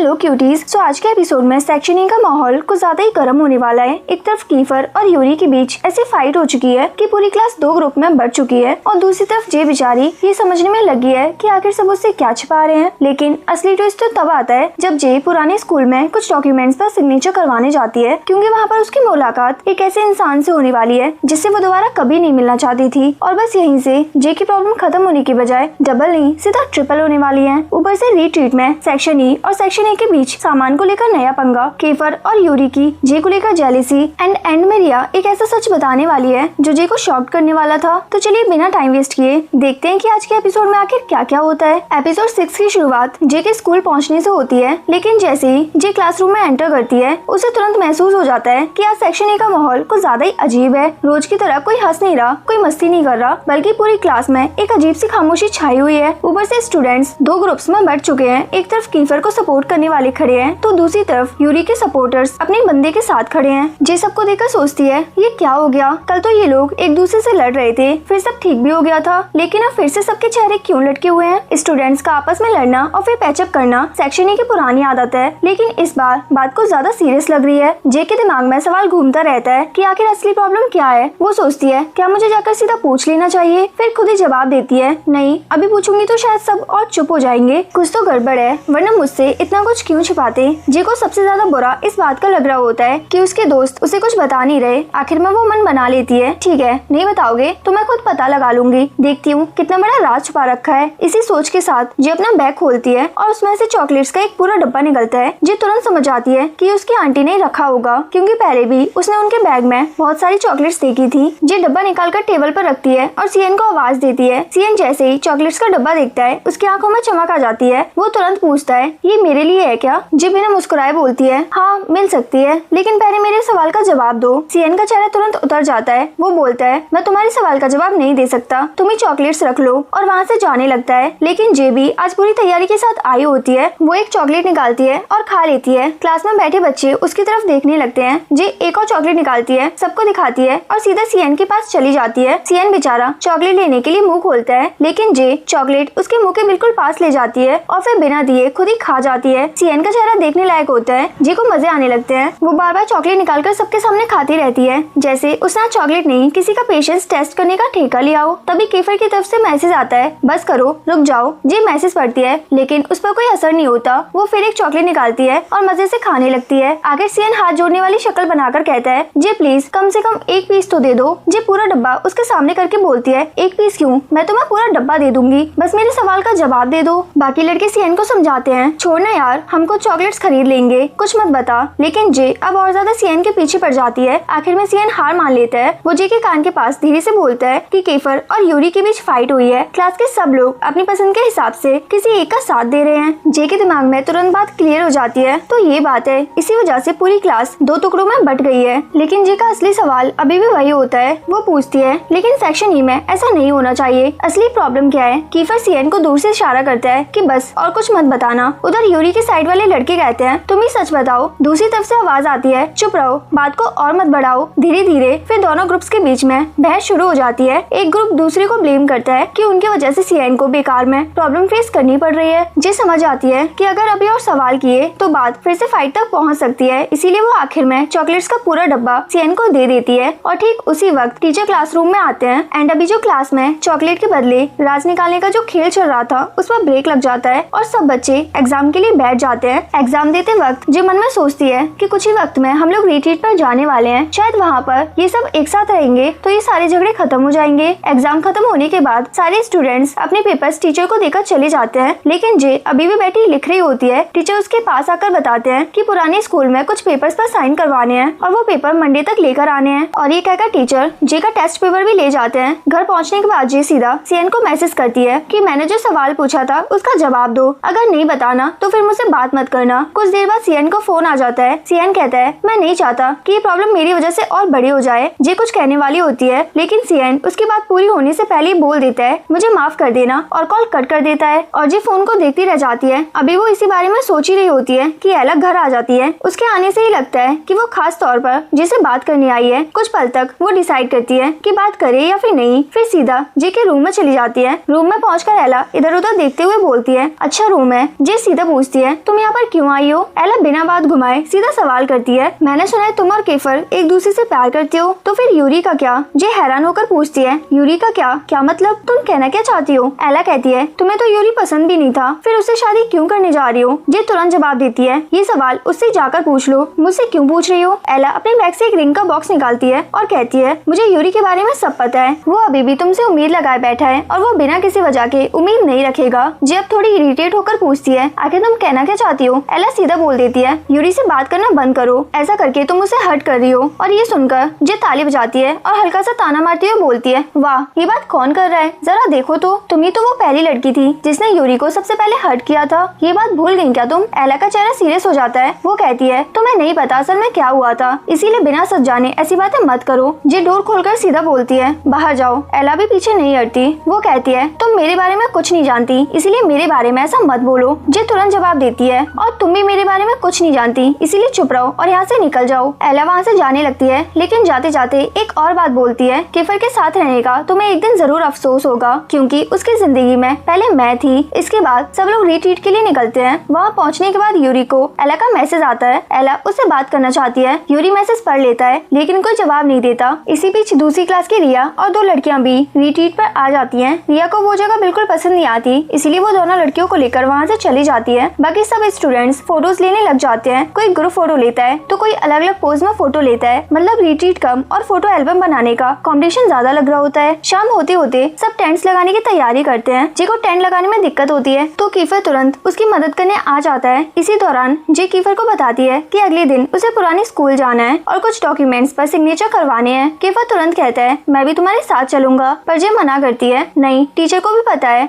Hello cuties. सो आज के episode में सेक्शन ए का माहौल कुछ ज्यादा ही गर्म होने वाला है। एक तरफ कीफर और यूरी के बीच ऐसी फाइट हो चुकी है कि पूरी क्लास दो ग्रुप में बढ़ चुकी है और दूसरी तरफ जे बेचारी ये समझने में लगी है कि आखिर सब उससे क्या छिपा रहे हैं। लेकिन असली ट्विस्ट तो तब आता है जब जे पुराने स्कूल में कुछ डॉक्यूमेंट्स पर सिग्नेचर करवाने जाती है, क्योंकि वहाँ पर उसकी मुलाकात एक ऐसे इंसान से होने वाली है जिससे वो दोबारा कभी नहीं मिलना चाहती थी। और बस यहीं से जे की प्रॉब्लम खत्म होने की बजाय डबल नहीं सीधा ट्रिपल होने वाली है। ऊपर से रीट्रीट में सेक्शन ई और सेक्शन ए के बीच सामान को लेकर नया पंगा, केफर और यूरी की जे को लेकर जेलिसी एंड में रिया एक ऐसा सच बताने वाली है जो जे को शॉक करने वाला था। तो चलिए बिना टाइम वेस्ट किए देखते हैं कि आज के एपिसोड में आखिर क्या क्या होता है। एपिसोड 6 की शुरुआत जे के स्कूल पहुंचने से होती है, लेकिन जैसे ही जे क्लासरूम में एंटर करती है उसे तुरंत महसूस हो जाता है कि आज सेक्शन ए का माहौल कुछ ज्यादा ही अजीब है। रोज की तरह कोई हंस नहीं रहा, कोई मस्ती नहीं कर रहा, बल्कि पूरी क्लास में एक अजीब सी खामोशी छाई हुई है। ऊपर से स्टूडेंट्स दो ग्रुप्स में बढ़ चुके हैं। एक तरफ कीफर को सपोर्ट करने वाले खड़े हैं तो दूसरी तरफ यूरी के सपोर्टर्स अपने बंदे के साथ खड़े हैं। जे सबको देखकर सोचती है ये क्या हो गया, कल तो ये लोग एक दूसरे से लड़ रहे थे, फिर सब ठीक भी हो गया था, लेकिन अब फिर से सबके चेहरे क्यों लटके हुए हैं। स्टूडेंट्स का आपस में लड़ना और फिर पैचअप करना सेक्शन ए की पुरानी आदत है, लेकिन इस बार बात को ज्यादा सीरियस लग रही है। जे के दिमाग में सवाल घूमता रहता है कि आखिर असली प्रॉब्लम क्या है। वो सोचती है क्या मुझे जाकर सीधा पूछ लेना चाहिए, फिर खुद ही जवाब देती है नहीं, अभी पूछूंगी तो शायद सब और चुप हो जाएंगे, कुछ तो गड़बड़ है, वरना मुझसे इतना कुछ क्यों छिपाते। जे को सबसे ज्यादा बुरा इस बात का लग रहा होता है कि उसके दोस्त उसे कुछ बता नहीं रहे। आखिर में वो मन बना लेती है, ठीक है नहीं बताओगे तो मैं खुद पता लगा लूंगी, देखती हूँ कितना बड़ा राज छुपा रखा है। इसी सोच के साथ जे अपना बैग खोलती है और उसमें से चॉकलेट्स का एक पूरा डब्बा निकलता है। जे तुरंत समझ आती है कि उसकी आंटी ने रखा होगा, क्योंकि पहले भी उसने उनके बैग में बहुत सारी चॉकलेट्स देखी थी। जे डब्बा निकालकर टेबल पर रखती है और सीएन को आवाज देती है। सीएन जैसे ही चॉकलेट्स का डब्बा देखता है उसकी आंखों में चमक आ जाती है। वो तुरंत पूछता है ये मेरे लिए है क्या। जे बिना मुस्कुराए बोलती है हाँ मिल सकती है, लेकिन पहले मेरे सवाल का जवाब दो। सीएन का चेहरा तुरंत उतर जाता है। वो बोलता है मैं तुम्हारे सवाल का जवाब नहीं दे सकता, तुम ही चॉकलेट्स रख लो, और वहाँ से जाने लगता है। लेकिन जे भी आज पूरी तैयारी के साथ आई होती है। वो एक चॉकलेट निकालती है और खा लेती है। क्लास में बैठे बच्चे उसकी तरफ देखने लगते हैं। जे एक और चॉकलेट निकालती है, सबको दिखाती है और सीधा सीएन के पास चली जाती है। सीएन बेचारा चॉकलेट लेने के लिए मुंह खोलता है, लेकिन जे चॉकलेट उसके मुंह के बिल्कुल पास ले जाती है और फिर बिना दिए खुद ही खा जाती है। सीएन का चेहरा देखने लायक होता है। जे को मजे आने लगते हैं। वो बार बार चॉकलेट निकालकर सबके सामने खाती रहती है, जैसे उसने चॉकलेट नहीं किसी का पेशेंस टेस्ट करने का ठेका लिया हो। तभी केफर की तरफ से मैसेज आता है बस करो रुक जाओ। जे मैसेज पढ़ती है, लेकिन उस पर कोई असर नहीं होता। वो फिर एक चॉकलेट निकालती है और मजे से खाने लगती है। आखिर सीएन हाथ जोड़ने वाली शक्ल बनाकर कहता है जे प्लीज कम से कम एक पीस तो दे दो। जे पूरा डब्बा उसके सामने करके बोलती है एक पीस क्यों, मैं तुम्हें पूरा डब्बा दे दूंगी, बस मेरे सवाल का जवाब दे दो। बाकी लड़के सीएन को समझाते हैं छोड़ना यार, हम कुछ चॉकलेट्स खरीद लेंगे, कुछ मत बता। लेकिन जे अब और ज्यादा सीएन के पीछे पड़ जाती है। आखिर में सीएन हार मान लेता है। वो जे के कान के पास धीरे से बोलता है कि केफर और यूरी के बीच फाइट हुई है। क्लास के सब लोग अपनी पसंद के हिसाब से किसी एक का साथ दे रहे हैं। जे के दिमाग में तुरंत बात क्लियर हो जाती है। तो ये बात है, इसी वजह से पूरी क्लास दो टुकड़ों में बट गई है। लेकिन जे का असली सवाल अभी भी वही होता है। वो पूछती है लेकिन सेक्शन ई में ऐसा नहीं होना चाहिए, असली प्रॉब्लम क्या है। कीफर सीएन को दूर से इशारा करता है कि बस और कुछ मत बताना। उधर यूरी के साइड वाले लड़के कहते हैं तुम ही सच बताओ। दूसरी तरफ से आवाज आती है चुप रहो, बात को और मत बढ़ाओ। धीरे धीरे फिर दोनों ग्रुप्स के बीच में बहस शुरू हो जाती है। एक ग्रुप दूसरे को ब्लेम करता है कि उनके वजह से सीएन को बेकार में प्रॉब्लम फेस करनी पड़ रही है। जे समझ आती है कि अगर अभी और सवाल किए तो बात फिर से फाइट तक पहुंच सकती है, इसीलिए वो आखिर में चॉकलेट्स का पूरा डब्बा सीएन को दे देती है। और ठीक उसी वक्त टीचर क्लासरूम में आते हैं एंड अभी जो क्लास में चॉकलेट के बदले राज निकालने का जो खेल चल रहा था उस पर ब्रेक लग जाता है और सब बच्चे एग्जाम के लिए बैठ जाते हैं। एग्जाम देते वक्त जे मन में सोचती है कि कुछ ही वक्त में हम लोग रिट्रीट पर जाने वाले हैं, शायद वहाँ पर ये सब एक साथ रहेंगे तो ये सारे झगड़े खत्म हो जाएंगे। एग्जाम खत्म होने के बाद सारे स्टूडेंट्स अपने पेपर्स टीचर को देकर चले जाते हैं, लेकिन जे अभी भी बैठी लिख रही होती है। टीचर उसके पास आकर बताते हैं कि पुराने स्कूल में कुछ पेपर्स पर साइन करवाने हैं और वो पेपर मंडे तक लेकर आने हैं। और ये कहकर टीचर जे का टेस्ट पेपर भी ले जाते हैं। घर पहुँचने के बाद जे सीधा सीएन को मैसेज करती है कि मैंने जो सवाल पूछा था उसका जवाब दो, अगर नहीं बताना तो फिर मुझसे बात मत करना। कुछ देर बाद सीएन को फोन आ जाता है। सीएन कहता है मैं नहीं चाहता कि ये प्रॉब्लम मेरी वजह से और बड़ी हो जाए। जे कुछ कहने वाली होती है, लेकिन सीएन उसकी बात पूरी होने से पहले ही बोल देता है मुझे माफ कर देना और कॉल कट कर देता है। और जे फोन को देखती रह जाती है। अभी वो इसी बारे में सोच ही रही होती है कि एला घर आ जाती है। उसके आने से ही लगता है कि वो खास तौर पर जिसे बात करने आई है। कुछ पल तक वो डिसाइड करती है कि बात करे या फिर नहीं, फिर सीधा जे के रूम में चली जाती है। रूम में पहुंचकर एला इधर उधर देखते हुए बोलती है अच्छा रूम है। जे सीधा पूछती है है तुम यहाँ पर क्यों आई हो? एला बिना बात घुमाए सीधा सवाल करती है, मैंने सुना है तुम और केफर एक दूसरे से प्यार करते हो, तो फिर यूरी का क्या? जे हैरान होकर पूछती है, यूरी का क्या? क्या मतलब? तुम कहना क्या चाहती हो? एला कहती है, तुम्हें तो यूरी पसंद भी नहीं था, फिर उससे शादी क्यों करने जा रही हो? जे तुरंत जवाब देती है, ये सवाल उससे जाकर पूछ लो, मुझसे क्यों पूछ रही हो? एला अपने बैग से एक रिंग का बॉक्स निकालती है और कहती है, मुझे यूरी के बारे में सब पता है, वो अभी भी तुमसे उम्मीद लगाए बैठा है और वो बिना किसी वजह के उम्मीद नहीं रखेगा। जे अब थोड़ी इरिटेट होकर पूछती है, आखिर तुम कहना क्या चाहती हो? एला सीधा बोल देती है, यूरी से बात करना बंद करो, ऐसा करके तुम उसे हर्ट कर रही हो। और ये सुनकर जे ताली बजाती है और हल्का सा ताना मारती हुई बोलती है, वाह ये बात कौन कर रहा है, जरा देखो तो, तुम ही तो वो पहली लड़की थी जिसने यूरी को सबसे पहले हर्ट किया था, ये बात भूल गई क्या तुम? एला का चेहरा सीरियस हो जाता है, वो कहती है, तुम्हें नहीं पता असल में क्या हुआ था, इसीलिए बिना सच जाने ऐसी बातें मत करो। जे डोर खोलकर सीधा बोलती है, बाहर जाओ। एला भी पीछे नहीं हटती, वो कहती है, तुम मेरे बारे में कुछ नहीं जानती, इसीलिए मेरे बारे में ऐसा मत बोलो। जे तुरंत जवाब देती है, और तुम भी मेरे बारे में कुछ नहीं जानती, इसीलिए चुप रहो और यहाँ से निकल जाओ। एला वहाँ से जाने लगती है, लेकिन जाते जाते एक और बात बोलती है, केफर के साथ रहने का तुम्हें एक दिन जरूर अफसोस होगा, क्योंकि उसकी जिंदगी में पहले मैं थी। इसके बाद सब लोग रिट्रीट के लिए निकलते हैं। वहाँ पहुँचने के बाद यूरी को एला का मैसेज आता है, एला उससे बात करना चाहती है। यूरी मैसेज पढ़ लेता है, लेकिन कोई जवाब नहीं देता। इसी बीच दूसरी क्लास की रिया और दो लड़कियां भी रिट्रीट पर आ जाती हैं। रिया को वो जगह बिल्कुल पसंद नहीं आती, इसलिए वो दोनों लड़कियों को लेकर वहाँ से चली जाती है। बाकी सब स्टूडेंट्स फोटोज लेने लग जाते हैं, कोई ग्रुप फोटो लेता है तो कोई अलग अलग पोज में फोटो लेता है। मतलब रिट्रीट कम और फोटो एल्बम बनाने का कॉम्पिटिशन ज्यादा लग रहा होता है। शाम होते होते सब टेंट्स लगाने की तैयारी करते हैं। जे को टेंट लगाने में दिक्कत होती है तो कीफर तुरंत उसकी मदद करने आ जाता है। इसी दौरान जे कीफर को बताती है कि अगले दिन उसे पुरानी स्कूल जाना है और कुछ डॉक्यूमेंट्स पर सिग्नेचर करवाने हैं। कीफर तुरंत कहता है, मैं भी तुम्हारे साथ चलूंगा, पर जे मना करती है, नहीं, टीचर को भी पता है,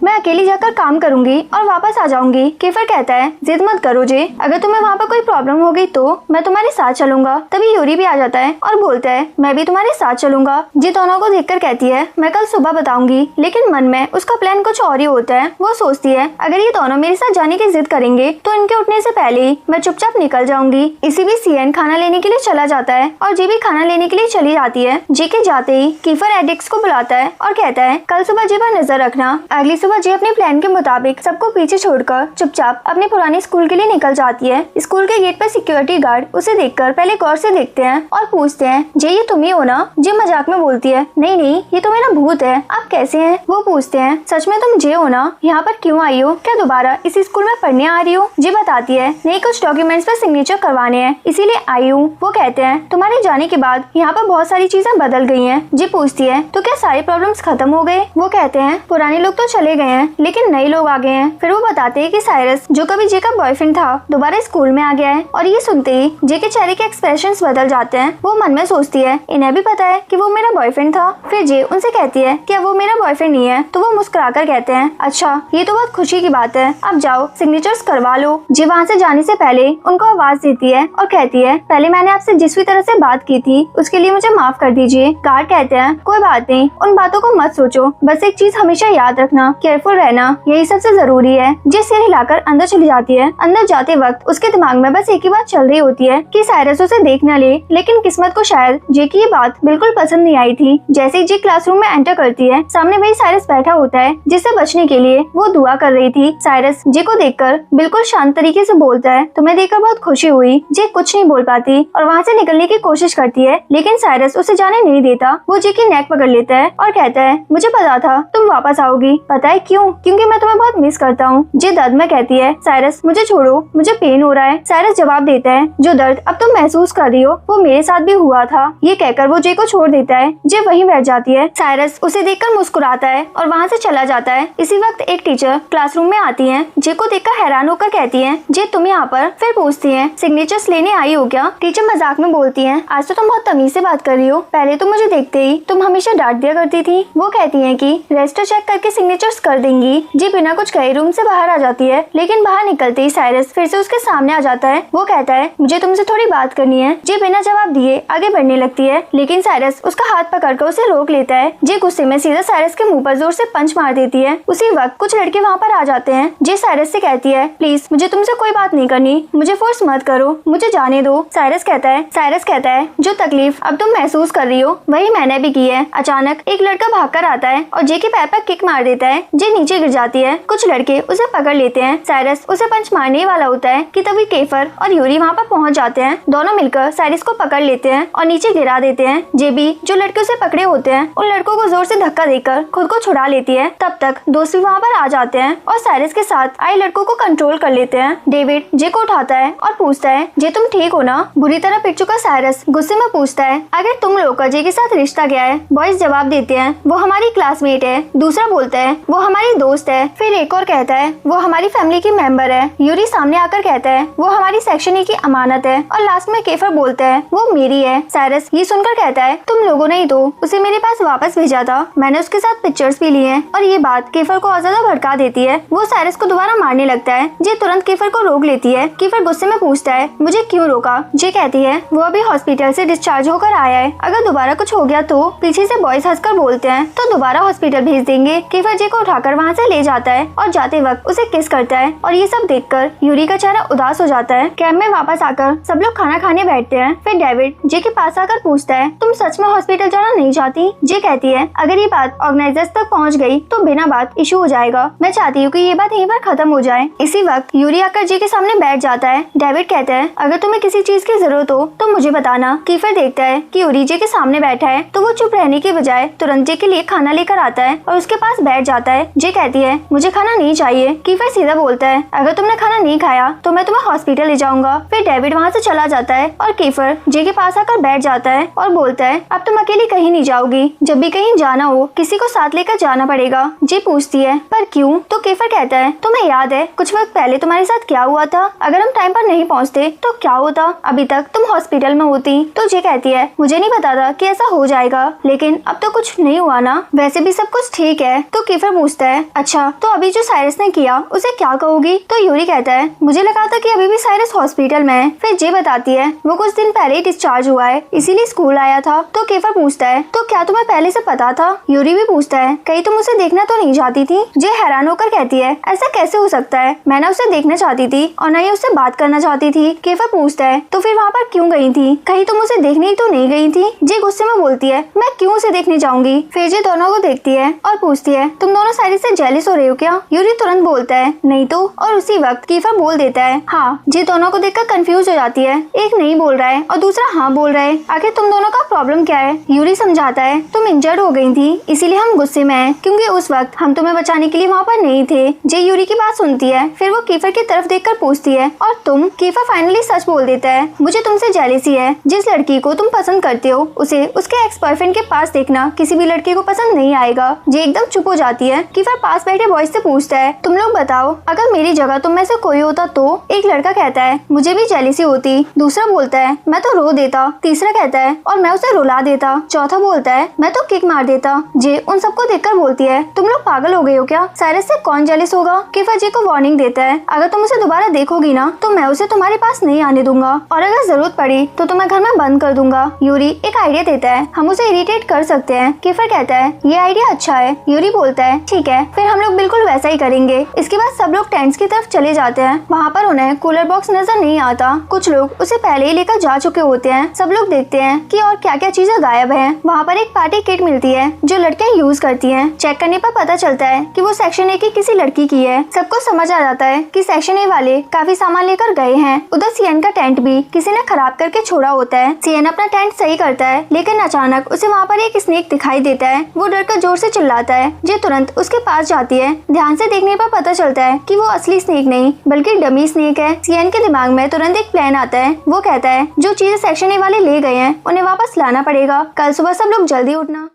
मैं अकेली जाकर काम करूंगी और वापस आ जाऊंगी। कीफर कहता है, जिद मत करो जे, अगर तुम्हें वहाँ पर कोई प्रॉब्लम हो गई तो मैं तुम्हारे साथ चलूंगा। तभी यूरी भी आ जाता है और बोलता है, मैं भी तुम्हारे साथ चलूंगा। जे दोनों को देखकर कहती है, मैं कल सुबह बताऊंगी, लेकिन मन में उसका प्लान कुछ और ही होता है। वो सोचती है, अगर ये दोनों मेरे साथ जाने की जिद करेंगे तो इनके उठने से पहले ही मैं चुपचाप निकल जाऊंगी। इसी बीच सीएन खाना लेने के लिए चला जाता है और जे भी खाना लेने के लिए चली जाती है। जे के जाते ही कीफर एडिक्स को बुलाता है और कहता है, कल सुबह जे पर नजर रखना। अगली सुबह जे अपने प्लान के मुताबिक सबको पीछे छोड़कर चुपचाप अपने पुरानी स्कूल के लिए निकल जाती है। स्कूल के गेट पर सिक्योरिटी गार्ड उसे देखकर पहले गौर से देखते हैं और पूछते हैं, जे ये तुम ही हो ना? जे मजाक में बोलती है, नहीं नहीं, ये तो मेरा भूत है, आप कैसे हैं? वो पूछते हैं, सच में तुम जे हो ना? यहाँ पर क्यों आई हो? क्या दोबारा इसी स्कूल में पढ़ने आ रही हो? जे बताती है, नहीं, कुछ डॉक्यूमेंट्स पर सिग्नेचर करवाने हैं, इसीलिए आई हूँ। वो कहते हैं, तुम्हारे जाने के बाद यहाँ पर बहुत सारी चीजें बदल गई हैं। जे पूछती है, तो क्या सारे प्रॉब्लम्स खत्म हो गए? वो कहते हैं, पुराने लोग तो चले गए हैं, लेकिन नए लोग आ गए हैं। फिर वो बताते हैं कि साइरस, जो कभी जे का बॉयफ्रेंड था, दोबारा स्कूल में आ गया है। और ये सुनते ही जे के चेहरे के एक्सप्रेशंस बदल जाते हैं। वो मन में सोचती है, इन्हें भी पता है कि वो मेरा बॉयफ्रेंड था। फिर जे उनसे कहती है कि अब वो मेरा बॉयफ्रेंड नहीं है, तो वो मुस्कुराकर कहते हैं, अच्छा ये तो बहुत खुशी की बात है, अब जाओ सिग्नेचर्स करवा लो। जे वहाँ से जाने से पहले उनको आवाज देती है और कहती है, पहले मैंने आपसे जिस भी तरह से बात की थी उसके लिए मुझे माफ कर दीजिए। गार्ड कहते हैं, कोई बात नहीं, उन बातों को मत सोचो, बस एक चीज हमेशा याद रखना, केयरफुल रहना, यही सबसे जरूरी है। जे सिर हिलाकर अंदर चली जाती है। अंदर जाते वक्त उसके दिमाग में बस एक ही बात चल रही होती है कि साइरस उसे देख न ले, लेकिन किस्मत को शायद जे की ये बात बिल्कुल पसंद नहीं आई थी। जैसे ही जे क्लासरूम में एंटर करती है, सामने वही साइरस बैठा होता है जिससे बचने के लिए वो दुआ कर रही थी। साइरस जे को देखकर बिल्कुल शांत तरीके से बोलता है, तुम्हें देखकर बहुत खुशी हुई। जे कुछ नहीं बोल पाती और वहाँ से निकलने की कोशिश करती है, लेकिन साइरस उसे जाने नहीं देता। वो जे की नेक पकड़ लेता है और कहता है, मुझे पता था तुम वापस आओगी। पता है क्यों? क्योंकि मैं तुम्हें बहुत मिस करता हूँ। जे दर्द में कहती है, साइरस मुझे छोड़ो, मुझे पेन हो रहा है। साइरस जवाब देता है, जो दर्द अब तुम महसूस कर रही हो वो मेरे साथ भी हुआ था। ये कहकर वो जे को छोड़ देता है। जे वहीं बैठ जाती है। साइरस उसे देखकर मुस्कुराता है और वहाँ से चला जाता है। इसी वक्त एक टीचर क्लासरूम में आती है। जे को देखकर हैरान होकर कहती है, जे तुम यहाँ पर? फिर पूछती है, सिग्नेचर्स लेने आई हो क्या? टीचर मजाक में बोलती है, आज तो तुम बहुत तमीज से बात कर रही हो, पहले तो मुझे देखते ही तुम हमेशा डांट दिया करती थी। वो कहती है कि रजिस्टर चेक करके सिग्नेचर्स कर देंगी। जे बिना कुछ कहे रूम से बाहर आ जाती है, लेकिन बाहर निकलते ही साइरस फिर से उसके सामने आ जाता है। वो कहता है, मुझे तुमसे थोड़ी बात करनी है। जे बिना जवाब दिए आगे बढ़ने लगती है, लेकिन साइरस उसका हाथ पकड़कर उसे रोक लेता है। जे गुस्से में सीधा साइरस के मुंह पर जोर से पंच मार देती है। उसी वक्त कुछ लड़के वहाँ पर आ जाते हैं। जे साइरस से कहती है, प्लीज मुझे तुमसे कोई बात नहीं करनी, मुझे फोर्स मत करो, मुझे जाने दो। साइरस कहता है, जो तकलीफ अब तुम महसूस कर रही हो वही मैंने भी की है। अचानक एक लड़का भागकर आता है और जे के पैर पर किक मार देता है। जे नीचे गिर जाती है। कुछ लड़के उसे पकड़ लेते हैं। साइरस उसे पंच मारने वाला होता है कि तभी केफर और यूरी वहाँ पर पहुँच जाते हैं। दोनों मिलकर साइरस को पकड़ लेते हैं और नीचे गिरा देते हैं। जेबी जो लड़के उसे पकड़े होते हैं उन लड़कों को जोर से धक्का देकर खुद को छुड़ा लेती है। तब तक दोस्त भी वहाँ पर आ जाते हैं और साइरस के साथ आए लड़कों को कंट्रोल कर लेते हैं। डेविड जे को उठाता है और पूछता है, जे तुम ठीक हो ना? बुरी तरह पिट चुका साइरस गुस्से में पूछता है, आखिर तुम लोगों का जे के साथ रिश्ता क्या है? बॉयज जवाब देते हैं, वो हमारी क्लासमेट है। दूसरा बोलता है, वो हमारी दोस्त है। फिर एक और कहता है, वो हमारी फैमिली की मेंबर है। यूरी सामने आकर कहता है, वो हमारी सेक्शन ए की अमानत है। और लास्ट में केफर बोलता है, वो मेरी है। साइरस ये सुनकर कहता है, तुम लोगों ने ही तो उसे मेरे पास वापस भेजा था। मैंने उसके साथ पिक्चर्स भी ली हैं। और ये बात केफर को और ज्यादा भड़का देती है। वो साइरस को दोबारा मारने लगता है। जे तुरंत केफर को रोक लेती है। केफर गुस्से में पूछता है, मुझे क्यों रोका? जे कहती है, वो अभी हॉस्पिटल से डिस्चार्ज होकर आया है। अगर दोबारा कुछ हो गया तो पीछे से बॉयज हंसकर बोलते हैं तो दोबारा हॉस्पिटल भेज देंगे। केफर जे को उठाकर वहाँ से ले जाता है और जाते वक्त उसे किस करता है। और ये सब देखकर यूरी का चेहरा उदास हो जाता है। कैंप में वापस आकर सब लोग खाना खाने बैठते हैं। फिर डेविड जे के पास आकर पूछता है, तुम सच में हॉस्पिटल जाना नहीं चाहती? जे कहती है, अगर ये बात ऑर्गेनाइजर्स तक पहुँच गई तो बिना बात इशू हो जाएगा। मैं चाहती हूँ कि ये बात यहीं पर खत्म हो जाए। इसी वक्त यूरी आकर जे के सामने बैठ जाता है। डेविड कहता है, अगर तुम्हें किसी चीज की जरूरत हो तो मुझे बताना। कीफर देखता है कि यूरी जे के सामने बैठा है तो वो चुप रहने के बजाय तुरंत जे के लिए खाना लेकर आता है और उसके पास बैठ जाता है। जे कहती है, मुझे खाना नहीं चाहिए। कीफर सीधा बोलता है, अगर तुमने खाना नहीं खाया तो मैं तुम्हें हॉस्पिटल ले जाऊंगा। फिर डेविड वहाँ से चला जाता है और कीफर जे के पास आकर बैठ जाता है और बोलता है, अब तुम अकेली कहीं नहीं जाओगी। जब भी कहीं जाना हो किसी को साथ लेकर जाना पड़ेगा। जे पूछती है, पर क्यों? तो कीफर कहता है, तुम्हें याद है कुछ वक्त पहले तुम्हारे साथ क्या हुआ था? अगर हम टाइम पर नहीं पहुँचते तो क्या होता? अभी तक तुम हॉस्पिटल में होती। तो जे कहती है, मुझे नहीं पता था कि ऐसा हो जाएगा, लेकिन अब तो कुछ नहीं हुआ ना? वैसे भी सब कुछ ठीक है। तो कीफर पूछता है, अच्छा तो अभी जो साइरस ने किया उसे क्या कहोगी? तो यूरी कहता है, मुझे लगा था कि अभी भी साइरस हॉस्पिटल में है। फिर जे बताती है, वो कुछ दिन पहले ही डिस्चार्ज हुआ है, इसीलिए स्कूल आया था। तो कीफर पूछता है, तो क्या तुम्हें पहले से पता था? यूरी भी पूछता है, कहीं तुम उसे देखना तो नहीं चाहती थी? जे हैरान होकर कहती है, ऐसा कैसे हो सकता है? मैं ना उसे देखना चाहती थी और न ही उससे बात करना चाहती थी। कीफर पूछता है, तो फिर वहाँ पर क्यों गई थी? कहीं तुम उसे देखने ही तो नहीं गई थी? जे गुस्से में बोलती है, मैं क्यों उसे देखने जाऊंगी? फिर जे दोनों को देखती है और पूछती है, तुम दोनों साइरस से जेलिस हो रहे हो क्या? यूरी तुरंत बोलता है, नहीं तो। और उसी वक्त कीफर बोल देता है, हाँ। जे दोनों को देखकर कंफ्यूज हो जाती है। एक नहीं बोल रहा है और दूसरा हाँ बोल रहा है। आखिर तुम दोनों का प्रॉब्लम क्या है? यूरी समझाता है, तुम इंजर्ड हो गई थी इसीलिए हम गुस्से में हैं, क्योंकि उस वक्त हम तुम्हें बचाने के लिए वहाँ पर नहीं थे। जे यूरी की बात सुनती है। फिर वो कीफर की तरफ देखकर पूछती है, और तुम? कीफर फाइनली सच बोल देता है, मुझे तुमसे जेलिसी है। जिस लड़की को तुम पसंद करते हो उसे उसके एक्स बॉयफ्रेंड के पास देखना किसी भी लड़के को पसंद नहीं आएगा। जे एकदम चुप हो जाती है। कीफर पास बैठे बॉयज से पूछता है, तुम लोग बताओ, अगर मेरी जगह तुम में से कोई होता तो? एक लड़का कहता है, मुझे भी जेलिसी होती। दूसरा बोलता है, मैं तो रो देता। तीसरा कहता है, और मैं उसे रुला देता। चौथा बोलता है, मैं तो किक मार देता। जे उन सबको देखकर बोलती है, तुम लोग पागल हो गए हो क्या? साइरस से कौन जेलिस होगा? कीफर जे को वार्निंग देता है, अगर तुम उसे दोबारा देखोगी ना तो मैं उसे तुम्हारे पास नहीं आने दूंगा, और अगर जरूरत पड़ी तो तुम्हें घर में बंद कर दूंगा। यूरी एक आइडिया देता है, हम उसे इरिटेट कर सकते हैं। कीफर कहता है, ये आइडिया अच्छा है। यूरी बोलता है, ठीक है, फिर हम लोग बिल्कुल वैसा ही करेंगे। इसके बाद सब लोग टेंट्स की तरफ चले जाते हैं। वहाँ पर उन्हें कूलर बॉक्स नजर नहीं आता। कुछ लोग उसे पहले ही लेकर जा चुके होते हैं। सब लोग देखते हैं कि और क्या क्या चीजें गायब है। वहाँ पर एक पार्टी किट मिलती है जो लड़कियाँ यूज करती हैं। चेक करने पर पता चलता है कि वो सेक्शन ए की किसी लड़की की है। सबको समझ आ जाता है कि सेक्शन ए वाले काफी सामान लेकर गए हैं। उधर सीएन का टेंट भी किसी ने खराब करके छोड़ा होता है। सीएन अपना टेंट सही करता है, लेकिन अचानक उसे वहाँ पर एक स्नेक दिखाई देता है। वो डरकर जोर से चिल्लाता है। जे तुरंत उसके पास जाती है। ध्यान से देखने पर पता चलता है कि वो असली स्नेक नहीं बल्कि डमी स्नेक है। सीएन के दिमाग में तुरंत एक प्लान आता है। वो कहता है, जो चीजें सेक्शन ए वाले ले गए हैं उन्हें वापस लाना पड़ेगा। कल सुबह सब लोग जल्दी उठना।